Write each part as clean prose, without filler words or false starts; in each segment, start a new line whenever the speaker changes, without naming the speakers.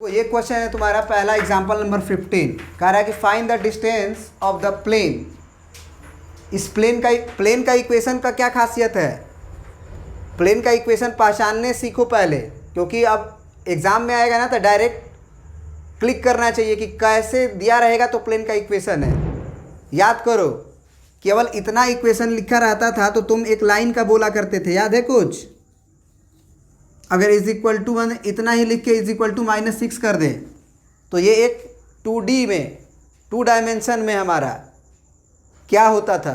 तो ये क्वेश्चन है तुम्हारा पहला एग्जाम्पल नंबर 15। कह रहा है कि find the distance of the plane. इस प्लेन का इक्वेशन का क्या खासियत है? प्लेन का इक्वेशन पहचानने सीखो पहले, क्योंकि अब एग्जाम में आएगा ना तो डायरेक्ट क्लिक करना चाहिए कि कैसे दिया रहेगा तो प्लेन का इक्वेशन है। याद करो, केवल इतना इक्वेशन लिखा रहता था तो तुम एक लाइन का बोला करते थे, याद है कुछ? अगर इज इक्वल टू वन इतना ही लिख के इज इक्वल टू -6 कर दें तो ये एक 2D में 2 डायमेंशन में हमारा क्या होता था?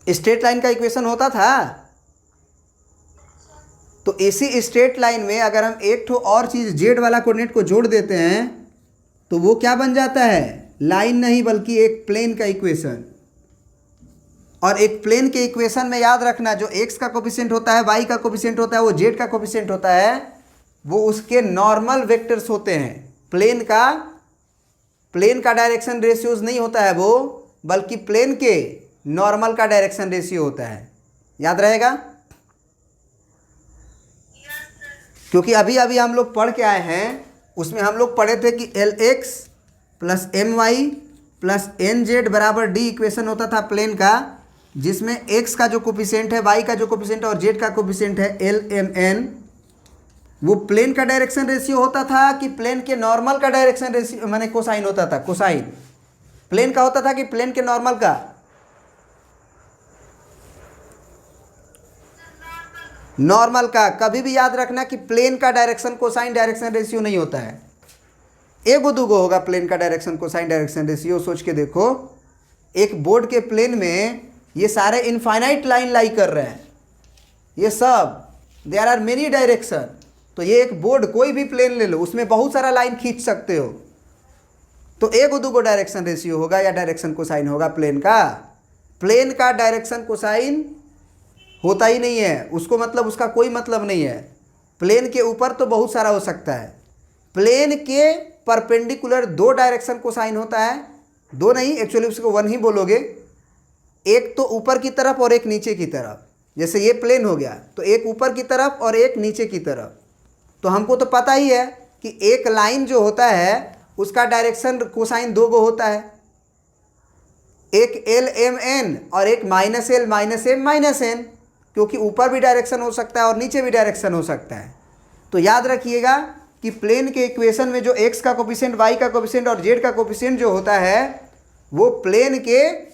स्ट्रेट लाइन का इक्वेशन होता था। तो इसी स्ट्रेट लाइन में अगर हम एक ठो और चीज़ जेड वाला कोऑर्डिनेट को जोड़ देते हैं तो वो क्या बन जाता है? लाइन नहीं बल्कि एक प्लेन का इक्वेशन। और एक प्लेन के इक्वेशन में याद रखना, जो एक्स का कोफिशिएंट होता है, वाई का कोफिशिएंट होता है, वो जेड का कोफिशिएंट होता है, वो उसके नॉर्मल वेक्टर्स होते हैं। प्लेन का डायरेक्शन रेशियोज नहीं होता है वो, बल्कि प्लेन के नॉर्मल का डायरेक्शन रेशियो होता है। याद रहेगा? क्योंकि अभी अभी हम लोग पढ़ के आए हैं, उसमें हम लोग पढ़े थे कि LX + MY + NZ = D equation होता था प्लेन का, जिसमें x का जो कोफिशिएंट है, y का जो कोफिशिएंट है और z का कोफिशिएंट है LMN, वो प्लेन का डायरेक्शन रेशियो होता था कि प्लेन के नॉर्मल का डायरेक्शन रेशियो माने कोसाइन होता था। कोसाइन प्लेन का होता था कि प्लेन के नॉर्मल का? नॉर्मल का। कभी भी याद रखना कि प्लेन का डायरेक्शन कोसाइन डायरेक्शन रेशियो नहीं होता है। एगो दूगो होगा प्लेन का डायरेक्शन कोसाइन डायरेक्शन रेशियो। सोच के देखो, एक बोर्ड के प्लेन में ये सारे इनफाइनाइट लाइन लाई कर रहे हैं, ये सब देयर आर मेनी डायरेक्शन। तो ये एक बोर्ड कोई भी प्लेन ले लो, उसमें बहुत सारा लाइन खींच सकते हो, तो एगो दूगो डायरेक्शन रेशियो होगा या डायरेक्शन कोसाइन होगा प्लेन का। प्लेन का डायरेक्शन कोसाइन होता ही नहीं है, उसको मतलब उसका कोई मतलब नहीं है। प्लेन के ऊपर तो बहुत सारा हो सकता है। प्लेन के परपेंडिकुलर 2 डायरेक्शन कोसाइन होता है, 2 नहीं, एक्चुअली उसको 1 ही बोलोगे। एक तो ऊपर की तरफ और एक नीचे की तरफ। जैसे ये प्लेन हो गया तो एक ऊपर की तरफ और एक नीचे की तरफ। तो हमको तो पता ही है कि एक लाइन जो होता है उसका डायरेक्शन कोसाइन 2 गो होता है, एक LMN और एक -L-M-N, क्योंकि ऊपर भी डायरेक्शन हो सकता है और नीचे भी डायरेक्शन हो सकता है। तो याद रखिएगा कि प्लेन के इक्वेशन में जो x का कोफिशिएंट, y का कोफिशिएंट और z का कोफिशिएंट जो होता है वो प्लेन के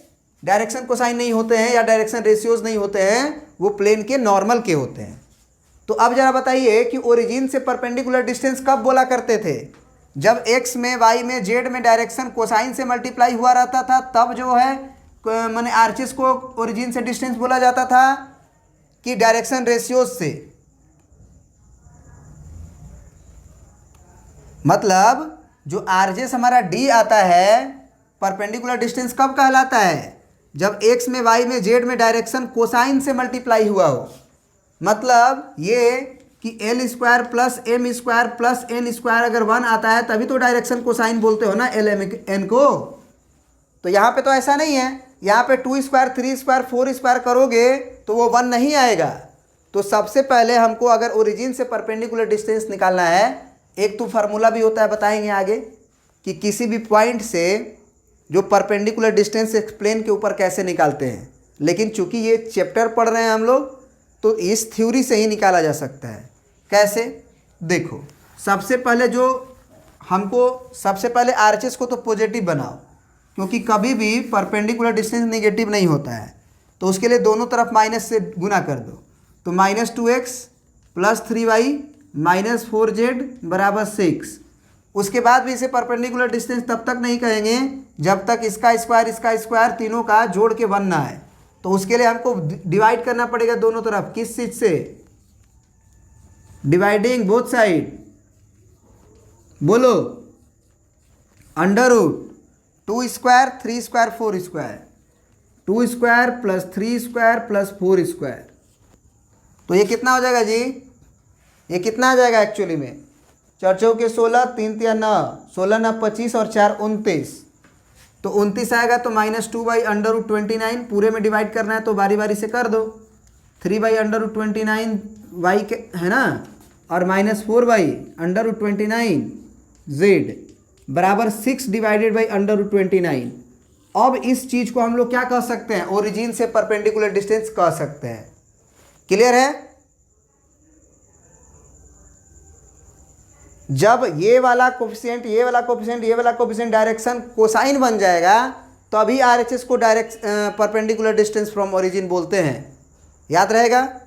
डायरेक्शन कोसाइन नहीं होते हैं या डायरेक्शन रेशियोज नहीं होते हैं, वो प्लेन के नॉर्मल के होते हैं। तो अब जरा बताइए कि ओरिजिन से परपेंडिकुलर डिस्टेंस कब बोला करते थे? जब x में, y में, z में डायरेक्शन कोसाइन से मल्टीप्लाई हुआ रहता था, तब जो है माने आर्चिस को ओरिजिन से डिस्टेंस बोला जाता था कि डायरेक्शन रेशियोज से? मतलब जो आरजेस हमारा d आता है, परपेंडिकुलर डिस्टेंस कब कहलाता है? जब x में, y में, z में डायरेक्शन कोसाइन से मल्टीप्लाई हुआ हो। मतलब ये कि L² + M² + N² अगर 1 आता है तभी तो डायरेक्शन कोसाइन बोलते हो ना LMN को। तो यहाँ पे तो ऐसा नहीं है, यहाँ पे 2², 3², 4² करोगे तो वो 1 नहीं आएगा। तो सबसे पहले हमको अगर ओरिजिन से परपेंडिकुलर डिस्टेंस निकालना है, एक तो फार्मूला भी होता है, बताएंगे आगे, कि किसी भी पॉइंट से जो परपेंडिकुलर डिस्टेंस प्लेन के ऊपर कैसे निकालते हैं। लेकिन चूंकि ये चैप्टर पढ़ रहे हैं हम लोग, तो इस थ्योरी से ही निकाला जा सकता है। कैसे? देखो, सबसे पहले आरएचएस को तो पॉजिटिव बनाओ, क्योंकि कभी भी परपेंडिकुलर डिस्टेंस नेगेटिव नहीं होता है। तो उसके लिए दोनों तरफ माइनस से गुना कर दो, तो -2x + 3y - 4z = 6। उसके बाद भी इसे परपेंडिकुलर डिस्टेंस तब तक नहीं कहेंगे जब तक इसका स्क्वायर तीनों का जोड़ के 1 ना आए। तो उसके लिए हमको डिवाइड करना पड़ेगा दोनों तरफ। किस चीज से? Dividing both side. बोलो, √2², 3², 4², 2² + 3² + 4²। तो ये कितना हो जाएगा जी? ये कितना आ जाएगा एक्चुअली में? 4 चौके 16, 3 तिया 9, 16 9 25 और 4 29। तो 29 आएगा। तो -2/√29 पूरे में डिवाइड करना है तो बारी बारी से कर दो। 3/√29 y के है ना, और -4/√29 z बराबर 6 डिवाइडेड बाई √29। अब इस चीज़ को हम लोग क्या कह सकते हैं, ओरिजिन से परपेंडिकुलर डिस्टेंस कह सकते हैं। क्लियर है? जब ये वाला कोफिशिएंट, ये वाला कोफिशिएंट, ये वाला कोफिशिएंट डायरेक्शन कोसाइन बन जाएगा तो अभी RHS को direct perpendicular distance from origin बोलते हैं। याद रहेगा?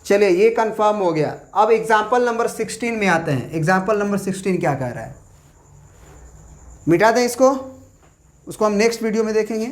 चलिए ये कंफर्म हो गया। अब एग्जाम्पल नंबर 16 में आते हैं। एग्जाम्पल नंबर 16 क्या कह रहा है? मिटा दें इसको, उसको हम नेक्स्ट वीडियो में देखेंगे।